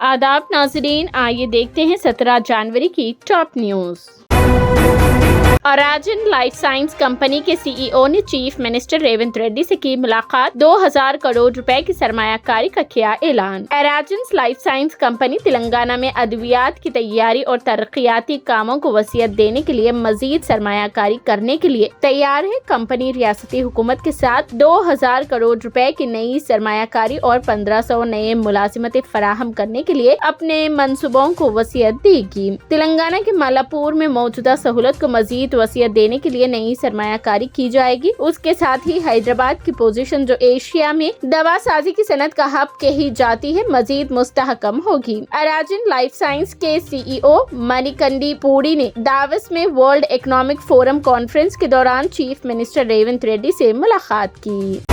आदाब नाज़रीन, आइए देखते हैं 17 जनवरी की top news. Aragen life science company के सीईओ ने चीफ मिनिस्टर रेवंत रेड्डी से की मुलाकात। 2000 करोड़ रुपए की सरमायाकारी का किया ऐलान। अराजन लाइफ साइंस कंपनी तेलंगाना में अद्वियात की तैयारी और तरक्याती कामों को वसीयत देने के लिए मजीद सरमायाकारी करने के लिए तैयार है। कंपनी रियासती हुकूमत के साथ 2000 करोड़ रुपए की नई सरमायाकारी और 1500 नए मुलाजिमतें फराहम करने के लिए अपने मंसूबों को वसीयत देगी। तेलंगाना के मालापुर में मौजूदा सहूलत को मजीद वसीयत देने के लिए नई सरमायाकारी की जाएगी। उसके साथ ही हैदराबाद की पोजीशन जो एशिया में दवा साजी की सनत का हब कही जाती है, मजीद मुस्तहकम होगी। अराजन लाइफ साइंस के सीईओ मणिकंडी पूड़ी ने दावस में वर्ल्ड इकोनॉमिक फोरम कॉन्फ्रेंस के दौरान चीफ मिनिस्टर रेवंत रेड्डी से मुलाकात की।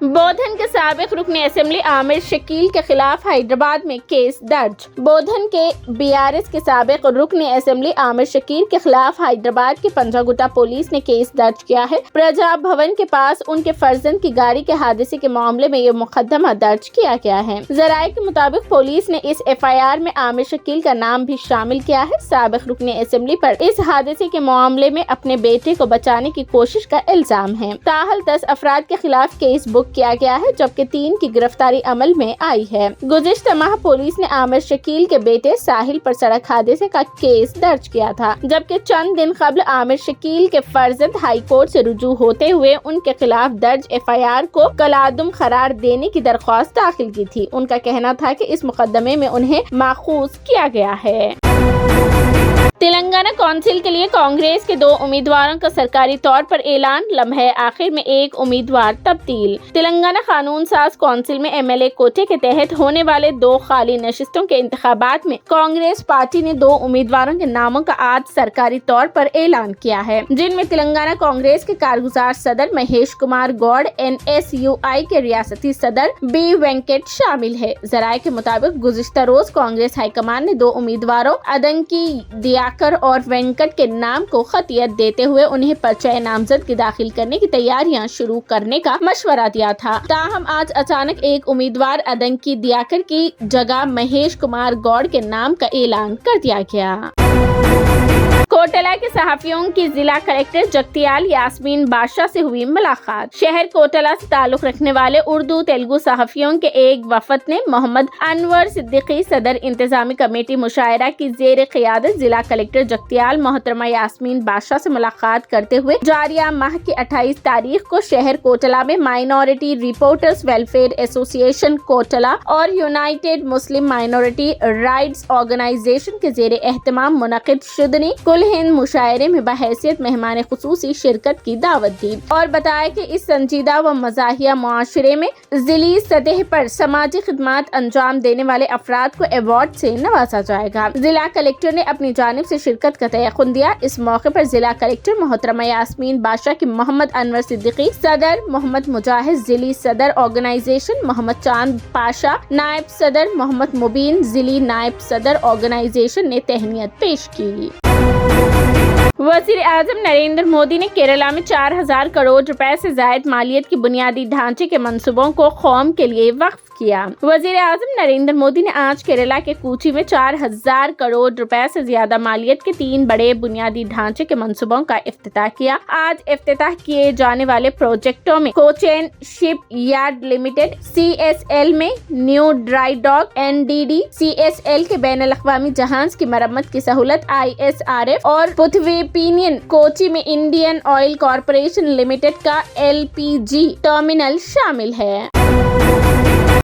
बोधन के साबिक रुकन असेंबली आमिर शकील के खिलाफ हैदराबाद में केस दर्ज। बोधन के बीआरएस के साबिक रुकन असेंबली आमिर शकील के खिलाफ हैदराबाद के पंजागुट्टा पुलिस ने केस दर्ज किया है। प्रजा भवन के पास उनके फर्जंद की गाड़ी के हादसे के मामले में ये मुकदमा दर्ज किया गया है। जराये के मुताबिक पुलिस ने इस एफआईआर में आमिर शकील का नाम भी शामिल किया है। साबिक रुकन असेंबली पर इस हादसे के मामले में अपने बेटे को बचाने की कोशिश का इल्जाम है। ताहल 10 अफराद के खिलाफ केस बुक किया गया है, जबकि 3 की गिरफ्तारी अमल में आई है। गुज़िश्ता माह पुलिस ने आमिर शकील के बेटे साहिल पर सड़क हादसे का केस दर्ज किया था, जबकि चंद दिन कबल आमिर शकील के फर्जंद हाई कोर्ट से रुजू होते हुए उनके खिलाफ दर्ज एफआईआर को कलादुम करार देने की दरख्वास्त दाखिल की थी। उनका कहना था कि इस मुकदमे में उन्हें माखूज किया गया है। तेलंगाना कौंसिल के लिए कांग्रेस के 2 उम्मीदवारों का सरकारी तौर पर ऐलान। लम्हे आखिर में एक उम्मीदवार तब्दील। तेलंगाना कानून साज कौंसिल में एमएलए कोटे के तहत होने वाले 2 खाली नशिस्तों के इंतखाबात में कांग्रेस पार्टी ने 2 उम्मीदवारों के नामों का आज सरकारी तौर पर ऐलान किया है, जिनमें तेलंगाना कांग्रेस के कारगुजार सदर महेश कुमार गौड़, NSUI के रियासती सदर B वेंकट शामिल है। जराये के मुताबिक गुज़िश्ता रोज कांग्रेस हाईकमान ने 2 उम्मीदवारों अदंकी दियाकर और वेंकट के नाम को खतियत देते हुए उन्हें पर्चा नामजदगी दाखिल करने की तैयारियां शुरू करने का मशवरा दिया था। ताहम आज अचानक एक उम्मीदवार अदंकी दियाकर की जगह महेश कुमार गौड़ के नाम का ऐलान कर दिया गया। कोटला के सहाफियों की जिला कलेक्टर जगतियाल यास्मीन बादशाह से हुई मुलाकात। शहर कोटला से ताल्लुक रखने वाले उर्दू तेलुगु सहाफियों के एक वफद ने मोहम्मद अनवर सिद्दीकी सदर इंतजामी कमेटी मुशायरा की जेर क़ियादत जिला कलेक्टर जगतियाल मोहतरमा यास्मीन बादशाह से मुलाकात करते हुए जारिया माह की 28 तारीख को शहर कोटला में minority reporters welfare association Kotla और united Muslim minority rights organization के जेर एहतमाम मुनक़िद शुदनी कुल हिंद मुशायरे में बहैसियत मेहमान खुसूसी शिरकत की दावत दी और बताया कि इस संजीदा व मज़ाहिया मुआशरे में ज़िली सतह पर समाजी खिदमात अंजाम देने वाले अफराद को अवार्ड से नवाजा जाएगा। जिला कलेक्टर ने अपनी जानिब से शिरकत का तयक़ुन दिया। इस मौके पर जिला कलेक्टर मोहतरमा यास्मीन बादशाह की मोहम्मद अनवर सिद्दीकी सदर, मोहम्मद मुजाहिद ज़िली सदर ऑर्गेनाइजेशन, मोहम्मद चांद पाशा नायब सदर, मोहम्मद मुबीन ज़िली नायब सदर ऑर्गेनाइजेशन ने तहनीत पेश की। वज़ीर आज़म नरेंद्र मोदी ने केरला में 4000 करोड़ रुपए से ज़ायद मालियत की बुनियादी ढांचे के मंसूबों को कौम के लिए वक्फ किया। वज़ीर आज़म नरेंद्र मोदी ने आज केरला के कोची में 4000 करोड़ रुपए से ज्यादा मालियत के 3 बड़े बुनियादी ढांचे के मंसूबों का इफ्तिताह किया। आज इफ्तिताह किए जाने वाले प्रोजेक्टों में Cochin shipyard limited, CSL में new dry dock, NDD, CSL के बैनुल-अक़वामी जहाज की मरम्मत की सहूलत ISRF और पुथवेपिनियन कोची में इंडियन ऑयल कॉरपोरेशन लिमिटेड का LPG टर्मिनल शामिल है।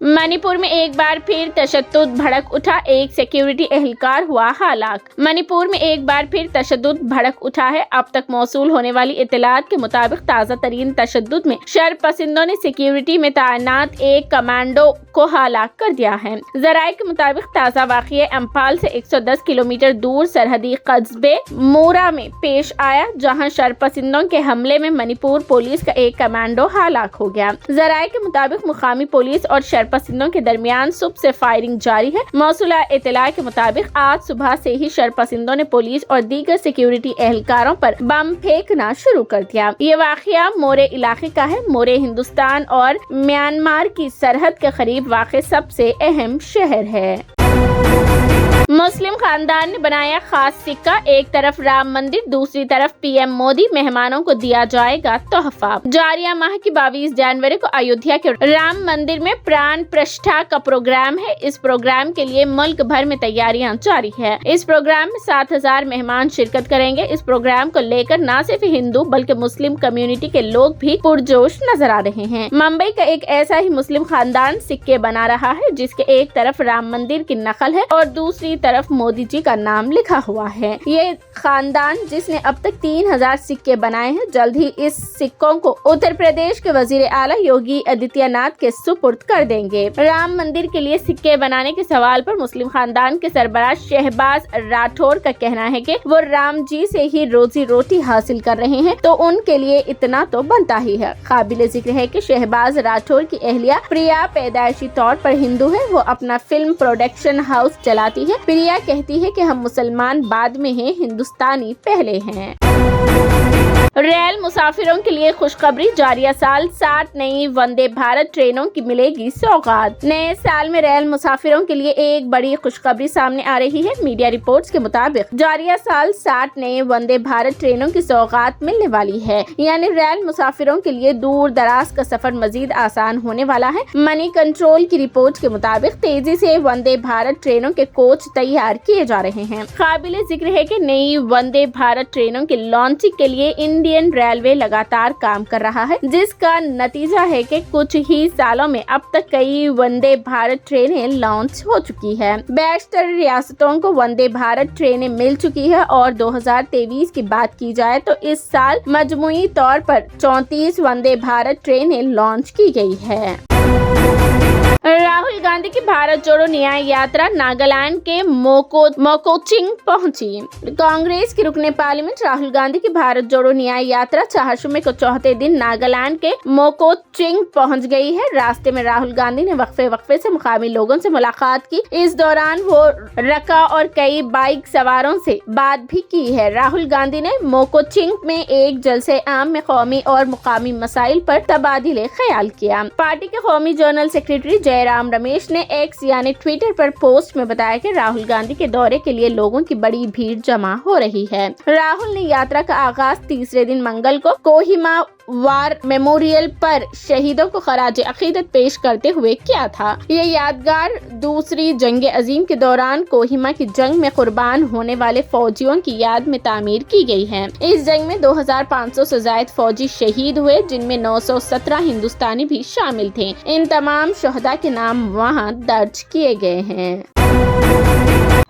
मणिपुर में एक बार फिर तशद्दुद भड़क उठा, एक सिक्योरिटी एहलकार हुआ हलाक। मणिपुर में एक बार फिर तशद्दुद भड़क उठा है। अब तक मौसूल होने वाली इत्तलात के मुताबिक ताज़ा तरीन तशद्दुद में शरपसंदों ने सिक्योरिटी में तैनात एक कमांडो को हलाक कर दिया है। ज़राए के मुताबिक ताज़ा वाक़या अम्फाल से 110 किलोमीटर दूर सरहदी कस्बे मूरा में पेश आया, जहां शरपसंदों के हमले में मणिपुर पुलिस का एक कमांडो हलाक हो गया। ज़राए के मुताबिक मुकामी पुलिस और शरपसंदों के दरमियान सुबह से फायरिंग जारी है। मौसूला इत्तला के मुताबिक आज सुबह से ही शरपसंदों ने पुलिस और दीगर सिक्योरिटी एहलकारों पर बम फेंकना शुरू कर दिया। ये वाकया मोरे इलाके का है। मोरे हिंदुस्तान और म्यांमार की सरहद के करीब वाक़ सबसे अहम शहर है। मुस्लिम खानदान ने बनाया खास सिक्का, एक तरफ राम मंदिर, दूसरी तरफ पीएम मोदी, मेहमानों को दिया जाएगा तोहफा। जारिया माह की 22 जनवरी को अयोध्या के राम मंदिर में प्राण प्रतिष्ठा का प्रोग्राम है। इस प्रोग्राम के लिए मुल्क भर में तैयारियां जारी है। इस प्रोग्राम में 7,000 मेहमान शिरकत करेंगे। इस प्रोग्राम को लेकर न सिर्फ हिंदू बल्कि मुस्लिम कम्युनिटी के लोग भी पुरजोश नजर आ रहे हैं। मुंबई का एक ऐसा ही मुस्लिम खानदान सिक्के बना रहा है जिसके एक तरफ राम मंदिर की नकल है और दूसरी तरफ मोदी जी का नाम लिखा हुआ है। ये खानदान जिसने अब तक 3,000 सिक्के बनाए हैं, जल्द ही इस सिक्कों को उत्तर प्रदेश के वजीर आला योगी आदित्यनाथ के सुपुर्द कर देंगे। राम मंदिर के लिए सिक्के बनाने के सवाल पर मुस्लिम खानदान के सरबराह शहबाज राठौर का कहना है कि वो राम जी से ही रोजी रोटी हासिल कर रहे हैं, तो उनके लिए इतना तो बनता ही है। काबिल जिक्र है कि शहबाज राठौर की अहलिया प्रिया पैदाइशी तौर पर हिंदू है। वो अपना फिल्म प्रोडक्शन हाउस चलाती है। प्रिया कहती है कि हम मुसलमान बाद में हैं, हिंदुस्तानी पहले हैं। रेल मुसाफिरों के लिए खुशखबरी, जारिया साल 60 नई वंदे भारत ट्रेनों की मिलेगी सौगात। नए साल में रेल मुसाफिरों के लिए एक बड़ी खुशखबरी सामने आ रही है। मीडिया रिपोर्ट्स के मुताबिक जारिया साल 60 नए वंदे भारत ट्रेनों की सौगात मिलने वाली है। यानी रेल मुसाफिरों के लिए दूर दराज का सफर मजीद आसान होने वाला है। मनी कंट्रोल की रिपोर्ट के मुताबिक तेजी से वंदे भारत ट्रेनों के कोच तैयार किए जा रहे हैं। काबिल जिक्र है कि नई वंदे भारत ट्रेनों की लॉन्चिंग के लिए इंडियन रेलवे लगातार काम कर रहा है, जिसका नतीजा है कि कुछ ही सालों में अब तक कई वंदे भारत ट्रेनें लॉन्च हो चुकी है। 72 रियासतों को वंदे भारत ट्रेनें मिल चुकी है और 2023 की बात की जाए तो इस साल मजमूई तौर पर 34 वंदे भारत ट्रेनें लॉन्च की गई है। राहुल गांधी की भारत जोड़ो न्याय यात्रा नागालैंड के मोकोचिंग पहुंची। कांग्रेस की रुकने पार्लियामेंट राहुल गांधी की भारत जोड़ो न्याय यात्रा 4 जुम्मे को चौथे दिन नागालैंड के मोकोचिंग पहुंच गई है। रास्ते में राहुल गांधी ने वक्फे से मुकामी लोगों से मुलाकात की। इस दौरान वो रका और कई बाइक सवारों से बात भी की है। राहुल गांधी ने मोकोचिंग में एक जलसे आम में कौमी और मुकामी मसाइल पर तबादिले ख्याल किया। पार्टी के कौमी जनरल सेक्रेटरी जयराम रमेश ने एक्स यानी ट्विटर पर पोस्ट में बताया कि राहुल गांधी के दौरे के लिए लोगों की बड़ी भीड़ जमा हो रही है। राहुल ने यात्रा का आगाज तीसरे दिन मंगल को कोहिमा वार मेमोरियल पर शहीदों को खराज अकीदत पेश करते हुए किया था। ये यादगार दूसरी जंग अजीम के दौरान कोहिमा की जंग में कुर्बान होने वाले फौजियों की याद में तामीर की गई है। इस जंग में 2500 से ज्यादा फौजी शहीद हुए, जिनमें 917 हिंदुस्तानी भी शामिल थे। इन तमाम शहदा के नाम वहाँ दर्ज किए गए हैं।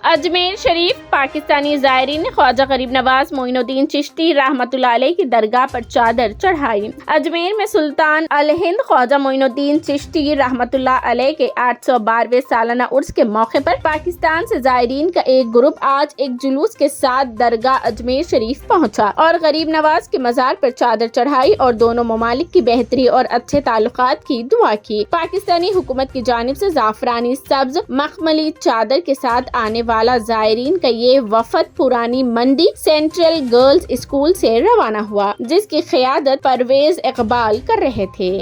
अजमेर शरीफ पाकिस्तानी ज़ायरीन ने ख्वाजा गरीब नवाज मोइनुद्दीन चिश्ती रहमतुल्लाह अलैह की दरगाह पर चादर चढ़ाई। अजमेर में सुल्तान अल हिंद ख्वाजा मोइनुद्दीन चिश्ती रहमतुल्लाह अलैह के 812वें सालाना उर्स के मौके पर पाकिस्तान से ज़ायरीन का एक ग्रुप आज एक जुलूस के साथ दरगाह अजमेर शरीफ पहुंचा और गरीब नवाज के मजार पर चादर चढ़ाई और दोनों ममालिक की बेहतरी और अच्छे ताल्लुकात की दुआ की। पाकिस्तानी हुकूमत की जानिब से जाफरानी सब्ज मखमली चादर के साथ आने वाला ज़ायरीन का ये वफद पुरानी मंडी सेंट्रल गर्ल्स स्कूल से रवाना हुआ, जिसकी क़ियादत परवेज इकबाल कर रहे थे।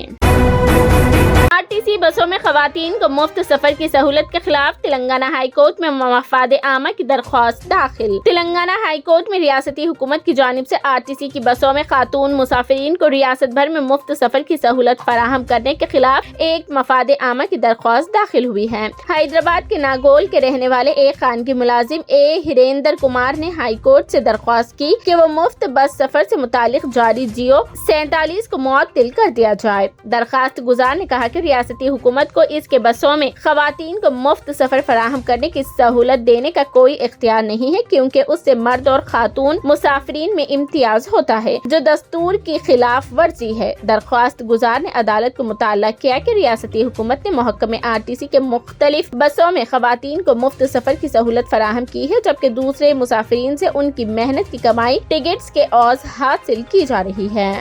आरटीसी बसों में खवातीन को मुफ्त सफर की सहूलत के खिलाफ तेलंगाना हाई कोर्ट में मफाद आमा की दरख्वास्त दाखिल। तेलंगाना हाई कोर्ट में रियासती हुकूमत की जानिब से आरटीसी की बसों में खातून मुसाफिरीन को रियासत भर में मुफ्त सफर की सहूलत फराहम करने के खिलाफ एक मफाद आमा की दरख्वास्त दाखिल हुई है। हैदराबाद के नागोल के रहने वाले एक खानगी मुलाजिम ए हिरेंद्र कुमार ने हाई कोर्ट से दरख्वास्त की कि वो मुफ्त बस सफर से मुतालिक जारी जियो 47 को मुअत्तिल कर दिया जाए। दरखास्त गुजार ने कहा कि रियासती हुकूमत को इसके बसों में खवातीन को मुफ्त सफर फराहम करने की सहूलत देने का कोई इख्तियार नहीं है, क्योंकि उससे मर्द और खातून मुसाफिरीन में इम्तियाज होता है, जो दस्तूर की खिलाफ वर्जी है। दरख्वास्त गुजार ने अदालत को मुताल्ला किया कि रियासती हुकूमत ने महकमे आरटीसी के मुख्तलिफ बसों में खवातीन को मुफ्त सफर की सहूलत फराहम की है, जबकि दूसरे मुसाफिरीन से उनकी मेहनत की कमाई टिकट्स के औज हासिल की जा रही है।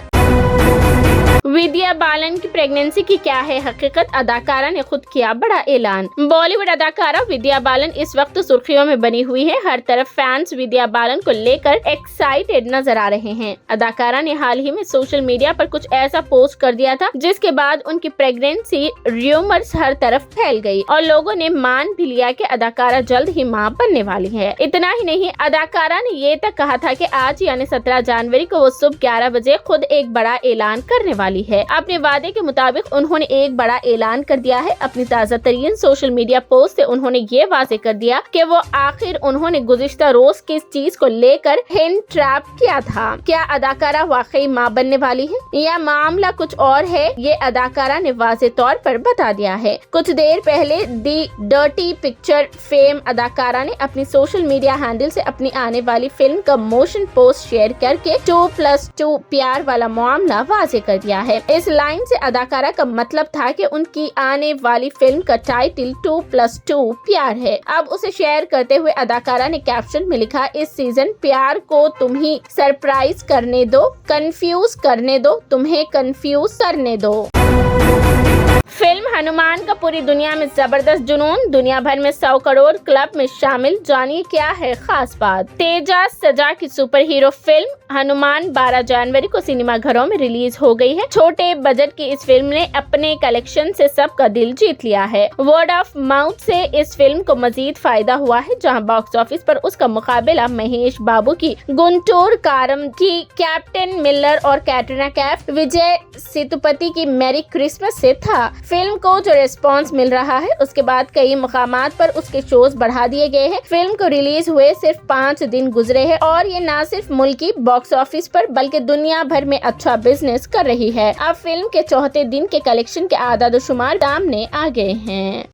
विद्या बालन की प्रेगनेंसी की क्या है हकीकत, अदाकारा ने खुद किया बड़ा ऐलान। बॉलीवुड अदाकारा विद्या बालन इस वक्त सुर्खियों में बनी हुई है। हर तरफ फैंस विद्या बालन को लेकर एक्साइटेड नजर आ रहे हैं। अदाकारा ने हाल ही में सोशल मीडिया पर कुछ ऐसा पोस्ट कर दिया था जिसके बाद उनकी प्रेगनेंसी र्यूमर्स हर तरफ फैल गई और लोगों ने मान भी लिया कि अदाकारा जल्द ही मां बनने वाली है। इतना ही नहीं, अदाकारा ने ये तक कहा था कि आज यानी 17 जनवरी को वो सुबह 11 बजे खुद एक बड़ा ऐलान करने वाली है। अपने वादे के मुताबिक उन्होंने एक बड़ा ऐलान कर दिया है। अपनी ताज़ा तरीन सोशल मीडिया पोस्ट से उन्होंने ये वाजे कर दिया कि वो आखिर उन्होंने गुज़िश्ता रोज किस चीज को लेकर हिंट ट्रैप किया था। क्या अदाकारा वाकई मां बनने वाली है या मामला कुछ और है, ये अदाकारा ने वाज़े तौर पर बता दिया है। कुछ देर पहले दी डर्टी पिक्चर फेम अदाकारा ने अपनी सोशल मीडिया हैंडल से अपनी आने वाली फिल्म का मोशन पोस्ट शेयर करके 2+2 प्यार वाला मामला वाजे कर दिया है। इस लाइन से अदाकारा का मतलब था कि उनकी आने वाली फिल्म का टाइटल 2+2 प्यार है। अब उसे शेयर करते हुए अदाकारा ने कैप्शन में लिखा, इस सीजन प्यार को तुम ही सरप्राइज करने दो, कंफ्यूज करने दो, तुम्हें कंफ्यूज करने दो। फिल्म हनुमान का पूरी दुनिया में जबरदस्त जुनून, दुनिया भर में 100 करोड़ क्लब में शामिल। जानिए क्या है खास बात। तेजा सजा की सुपर हीरो फिल्म हनुमान 12 जनवरी को सिनेमा घरों में रिलीज हो गई है। छोटे बजट की इस फिल्म ने अपने कलेक्शन से सबका दिल जीत लिया है। वर्ड ऑफ माउथ से इस फिल्म को मजीद फायदा हुआ है, जहां बॉक्स ऑफिस पर उसका मुकाबला महेश बाबू की गुंटूर कारम की कैप्टन मिलर और कैटरीना कैफ, विजय सेतुपति की मैरी क्रिसमस से था। फिल्म को जो रिस्पांस मिल रहा है उसके बाद कई मुकामात पर उसके शोज बढ़ा दिए गए हैं। फिल्म को रिलीज हुए सिर्फ 5 दिन गुजरे हैं और ये न सिर्फ मुल्की बॉक्स ऑफिस पर बल्कि दुनिया भर में अच्छा बिजनेस कर रही है। अब फिल्म के चौथे दिन के कलेक्शन के आदाद शुमार सामने आ गए हैं।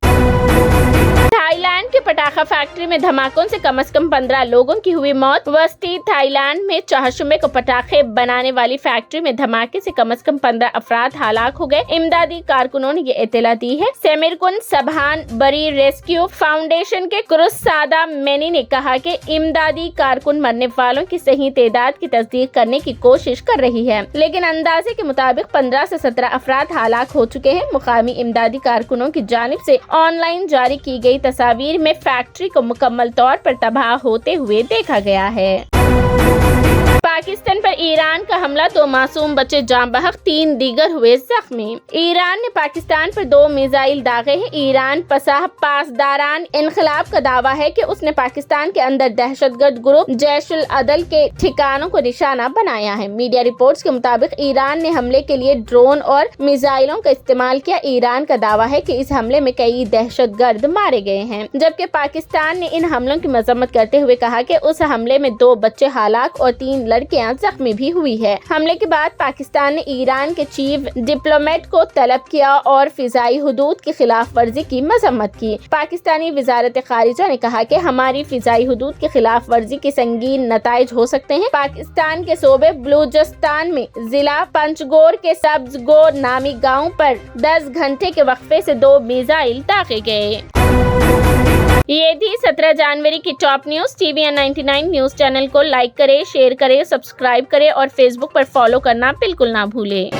थाईलैंड के पटाखा फैक्ट्री में धमाकों से कम 15 लोगों की हुई मौत। वस्ती थाईलैंड में चाहशुमे को पटाखे बनाने वाली फैक्ट्री में धमाके से कम 15 अफराद हलाक हो गए। इमदादी कारकुनों ने ये इत्तला दी है। सेमिरकुन सभान बरी रेस्क्यू फाउंडेशन के कुरुसादा मैनी ने कहा कि इमदादी कारकुन मरने वालों की सही तादाद की तस्दीक करने की कोशिश कर रही है, लेकिन अंदाजे के मुताबिक 15 से 17 अफराद हलाक हो चुके हैं। मुकामी इमदादी कारकुनों की जानिब से ऑनलाइन जारी की गई तस्वीर में फैक्ट्री को मुकम्मल तौर पर तबाह होते हुए देखा गया है। पाकिस्तान पर ईरान का हमला, 2 मासूम बच्चे जान बहक, 3 दीगर हुए जख्मी। ईरान ने पाकिस्तान पर 2 मिसाइल दागे हैं। ईरान पासदारान इनकलाब का दावा है कि उसने पाकिस्तान के अंदर दहशतगर्द ग्रुप जैशुल अदल के ठिकानों को निशाना बनाया है। मीडिया रिपोर्ट्स के मुताबिक ईरान ने हमले के लिए ड्रोन और मिसाइलों का इस्तेमाल किया। ईरान का दावा है कि इस हमले में कई दहशतगर्द मारे गए हैं, जबकि पाकिस्तान ने इन हमलों की मजम्मत करते हुए कहा कि उस हमले में 2 बच्चे हलाक और 3 लड़कियां जख्मी भी हुई है। हमले के बाद पाकिस्तान ने ईरान के चीफ डिप्लोमेट को तलब किया और फिजाई हुदूद की खिलाफ वर्जी की मजम्मत की। पाकिस्तानी वजारत खारिजा ने कहा कि हमारी फिजाई हुदूद की खिलाफ वर्जी के संगीन नताइज हो सकते हैं। पाकिस्तान के सूबे बलूचिस्तान में जिला पंचगोर के सब्जगोर नामी गाँव पर 10 घंटे के वक्फे से 2 मिसाइल दागे गए। ये थी 17 जनवरी की top news. TVN 99 news channel को लाइक करें, शेयर करें, सब्सक्राइब करें और फेसबुक पर फॉलो करना बिल्कुल ना भूलें।